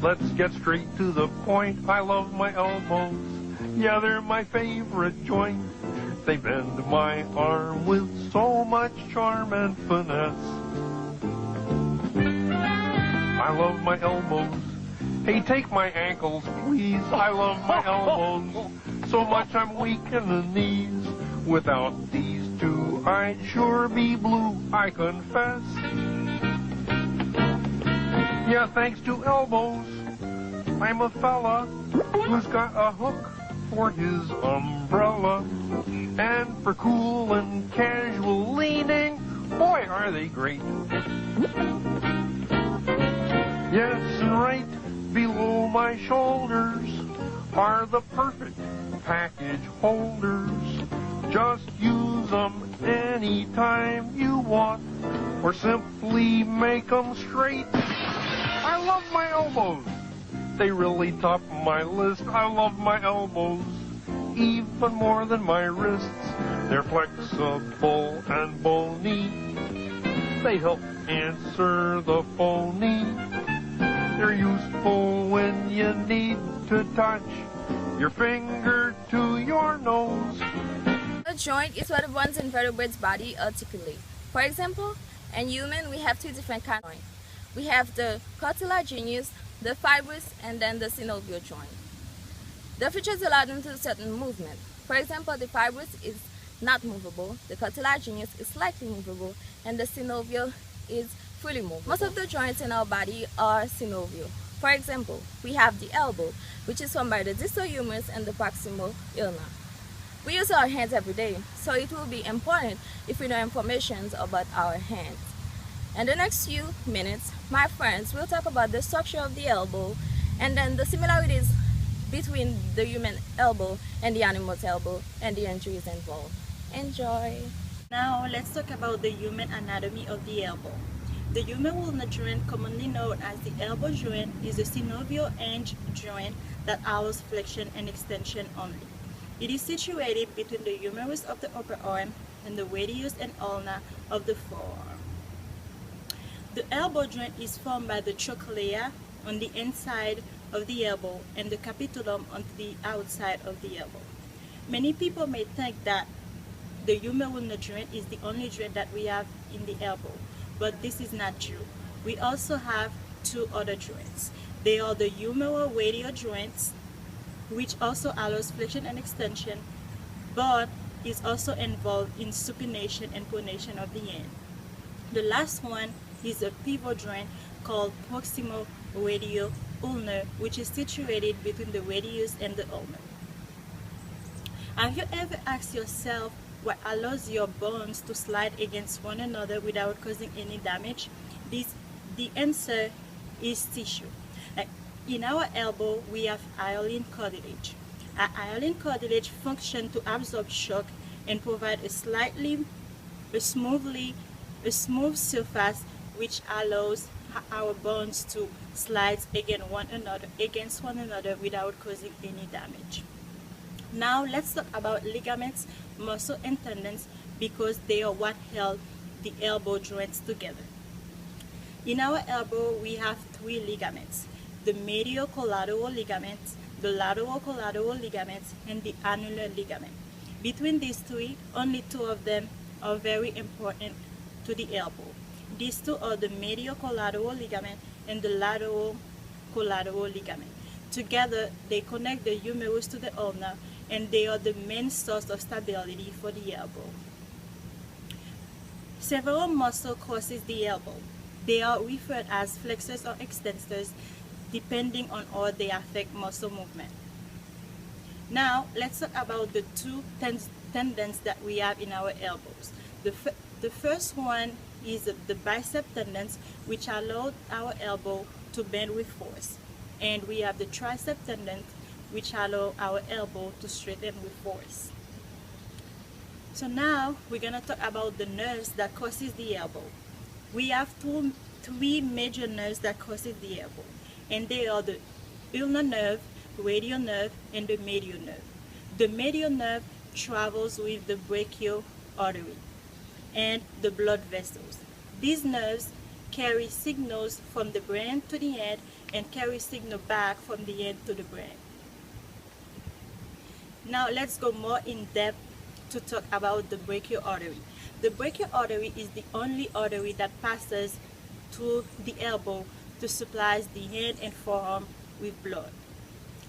Let's get straight to the point. I love my elbows. Yeah, they're my favorite joint. They bend my arm with so much charm and finesse. I love my elbows. Hey, take my ankles, please. I love my elbows. So much I'm weak in the knees. Without these two, I'd sure be blue, I confess. Yeah, thanks to elbows, I'm a fella who's got a hook for his umbrella. And for cool and casual leaning, boy, are they great. Yes, and right below my shoulders are the perfect package holders. Just use them anytime you want, or simply make them straight. I love my elbows. They really top my list. I love my elbows even more than my wrists. They're flexible and bony. They help answer the phony. They're useful when you need to touch your finger to your nose. A joint is where the bones in vertebrate's body articulate. For example, in human we have two different kinds of joints. We have the cartilaginous, the fibrous, and then the synovial joint. The features allow them to do certain movement. For example, the fibrous is not movable, the cartilaginous is slightly movable, and the synovial is fully movable. Most of the joints in our body are synovial. For example, we have the elbow, which is formed by the distal humerus and the proximal ulna. We use our hands every day, so it will be important if we know information about our hands. In the next few minutes, my friends will talk about the structure of the elbow and then the similarities between the human elbow and the animal's elbow and the injuries involved. Enjoy! Now let's talk about the human anatomy of the elbow. The human ulnar joint, commonly known as the elbow joint, is a synovial hinge joint that allows flexion and extension only. It is situated between the humerus of the upper arm and the radius and ulna of the forearm. The elbow joint is formed by the trochlea on the inside of the elbow and the capitulum on the outside of the elbow. Many people may think that the humeral ulnar joint is the only joint that we have in the elbow, but this is not true. We also have two other joints. They are the humeral radial joints, which also allows flexion and extension, but is also involved in supination and pronation of the end. The last one is a pivot joint called proximal radial ulnar, which is situated between the radius and the ulna. Have you ever asked yourself what allows your bones to slide against one another without causing any damage? The answer is tissue. Like in our elbow, we have hyaline cartilage. Our hyaline cartilage functions to absorb shock and provide a smooth surface which allows our bones to slide against one another without causing any damage. Now let's talk about ligaments, muscle, and tendons, because they are what held the elbow joints together. In our elbow, we have three ligaments: the medial collateral ligaments, the lateral collateral ligaments, and the annular ligament. Between these three, only two of them are very important to the elbow. These two are the medial collateral ligament and the lateral collateral ligament. Together, they connect the humerus to the ulna, and they are the main source of stability for the elbow. Several muscles cross the elbow. They are referred as flexors or extensors, depending on how they affect muscle movement. Now, let's talk about the two tendons that we have in our elbows. The first one is the bicep tendons, which allow our elbow to bend with force. And we have the tricep tendons, which allow our elbow to straighten with force. So now we're going to talk about the nerves that causes the elbow. We have three major nerves that causes the elbow, and they are the ulnar nerve, radial nerve, and the medial nerve. The medial nerve travels with the brachial artery and the blood vessels. These nerves carry signals from the brain to the head and carry signal back from the head to the brain. Now let's go more in depth to talk about the brachial artery. The brachial artery is the only artery that passes through the elbow to supply the hand and forearm with blood.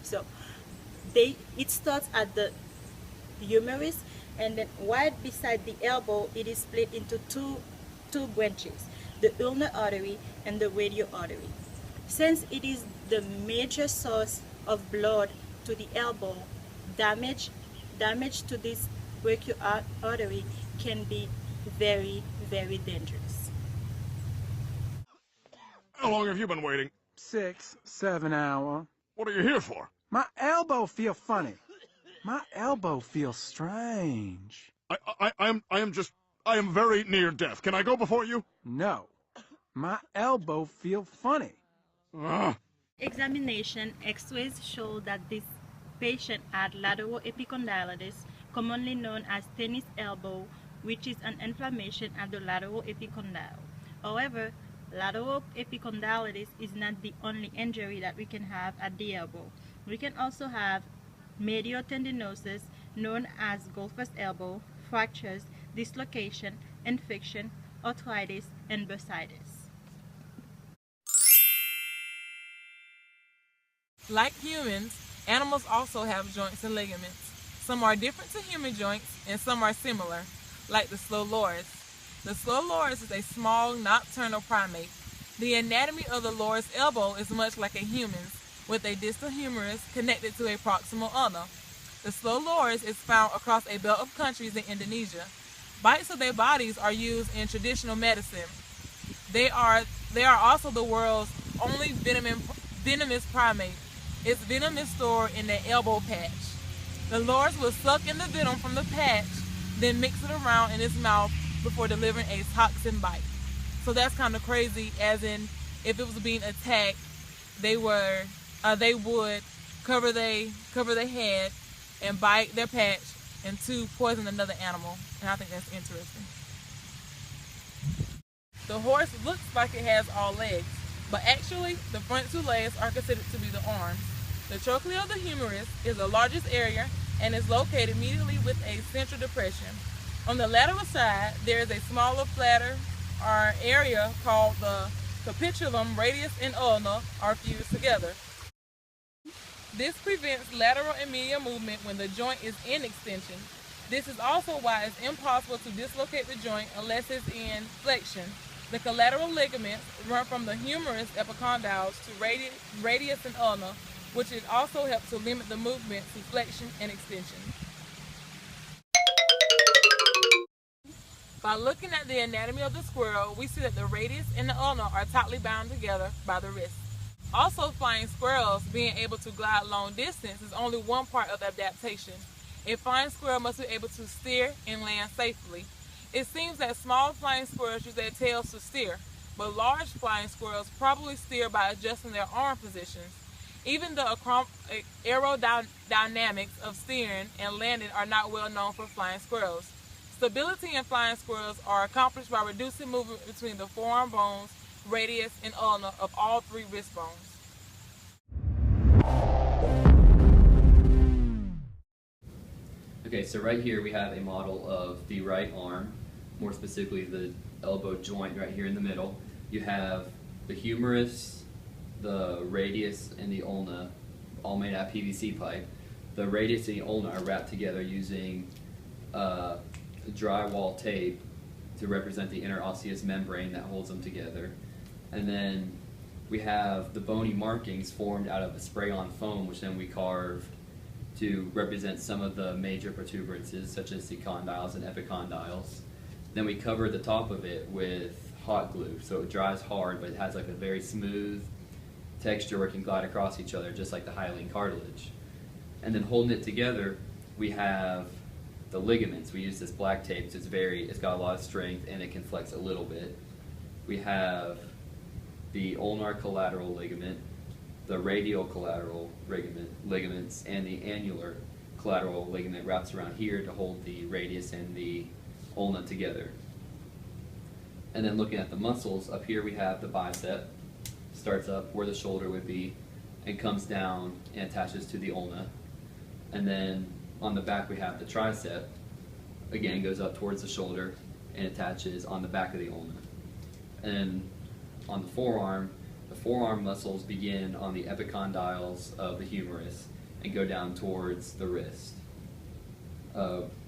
So it starts at the humerus, and then right beside the elbow it is split into two branches, the ulnar artery and the radial artery. Since it is the major source of blood to the elbow, damage to this brachial artery can be very, very dangerous. How long have you been waiting? 6, 7 hours. What are you here for? My elbow feel funny. My elbow feels strange. I am very near death. Can I go before you? No, my elbow feel funny. Examination X-rays show that this patient had lateral epicondylitis, commonly known as tennis elbow, which is an inflammation at the lateral epicondyle. However, lateral epicondylitis is not the only injury that we can have at the elbow. We can also have medial tendinosis, known as golfer's elbow, fractures, dislocation, infection, arthritis, and bursitis. Like humans, animals also have joints and ligaments. Some are different to human joints and some are similar, like the slow loris. The slow loris is a small nocturnal primate. The anatomy of the loris elbow is much like a human's, with a distal humerus connected to a proximal ulna. The slow loris is found across a belt of countries in Indonesia. Bites of their bodies are used in traditional medicine. They are also the world's only venomous primate. Its venom is stored in the elbow patch. The loris will suck in the venom from the patch, then mix it around in its mouth before delivering a toxin bite. So that's kind of crazy, as in if it was being attacked, they would cover their head and bite their patch and to poison another animal. And I think that's interesting. The horse looks like it has all legs, but actually the front two legs are considered to be the arms. The trochlea of the humerus is the largest area and is located immediately with a central depression. On the lateral side, there is a smaller, flatter area called the capitulum. Radius and ulna are fused together. This prevents lateral and medial movement when the joint is in extension. This is also why it's impossible to dislocate the joint unless it's in flexion. The collateral ligaments run from the humerus epicondyles to radius and ulna, which it also helps to limit the movement to flexion and extension. By looking at the anatomy of the squirrel, we see that the radius and the ulna are tightly bound together by the wrist. Also, flying squirrels being able to glide long distance is only one part of the adaptation. A flying squirrel must be able to steer and land safely. It seems that small flying squirrels use their tails to steer, but large flying squirrels probably steer by adjusting their arm positions. Even the aerodynamics of steering and landing are not well known for flying squirrels. Stability in flying squirrels are accomplished by reducing movement between the forearm bones, radius, and ulna of all three wrist bones. Okay, so right here we have a model of the right arm, more specifically the elbow joint right here in the middle. You have the humerus, the radius, and the ulna, all made out of PVC pipe. The radius and the ulna are wrapped together using drywall tape to represent the interosseous membrane that holds them together. And then we have the bony markings formed out of a spray-on foam, which then we carved to represent some of the major protuberances, such as the condyles and epicondyles. Then we cover the top of it with hot glue, so it dries hard, but it has like a very smooth texture where it can glide across each other, just like the hyaline cartilage. And then holding it together, we have the ligaments. We use this black tape, so it's got a lot of strength and it can flex a little bit. We have the ulnar collateral ligament, the radial collateral ligaments, and the annular collateral ligament wraps around here to hold the radius and the ulna together. And then looking at the muscles, up here we have the bicep, starts up where the shoulder would be, and comes down and attaches to the ulna. And then on the back we have the tricep, again goes up towards the shoulder and attaches on the back of the ulna. And on the forearm muscles begin on the epicondyles of the humerus and go down towards the wrist.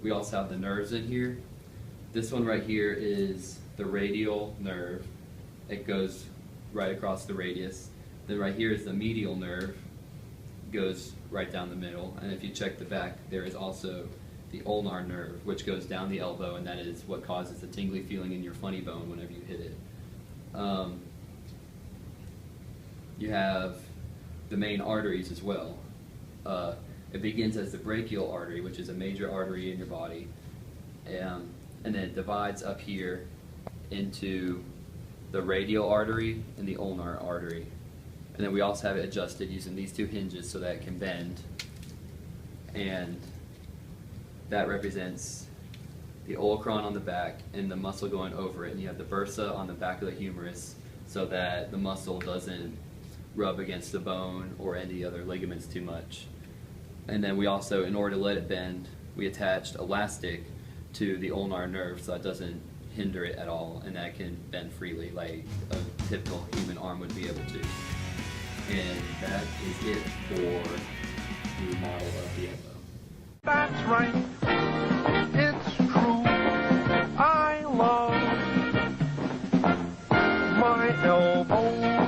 We also have the nerves in here. This one right here is the radial nerve. It goes right across the radius. Then right here is the medial nerve, goes right down the middle. And if you check the back, there is also the ulnar nerve, which goes down the elbow, and that is what causes the tingly feeling in your funny bone whenever you hit it. You have the main arteries as well. It begins as the brachial artery, which is a major artery in your body, and then it divides up here into the radial artery and the ulnar artery. And then we also have it adjusted using these two hinges so that it can bend, and that represents the olecron on the back and the muscle going over it, and you have the bursa on the back of the humerus so that the muscle doesn't rub against the bone or any other ligaments too much. And then we also, in order to let it bend, we attached elastic to the ulnar nerve so that doesn't hinder it at all, and that can bend freely like a typical human arm would be able to. And that is it for the model of the elbow. That's right, it's true. I love my elbow.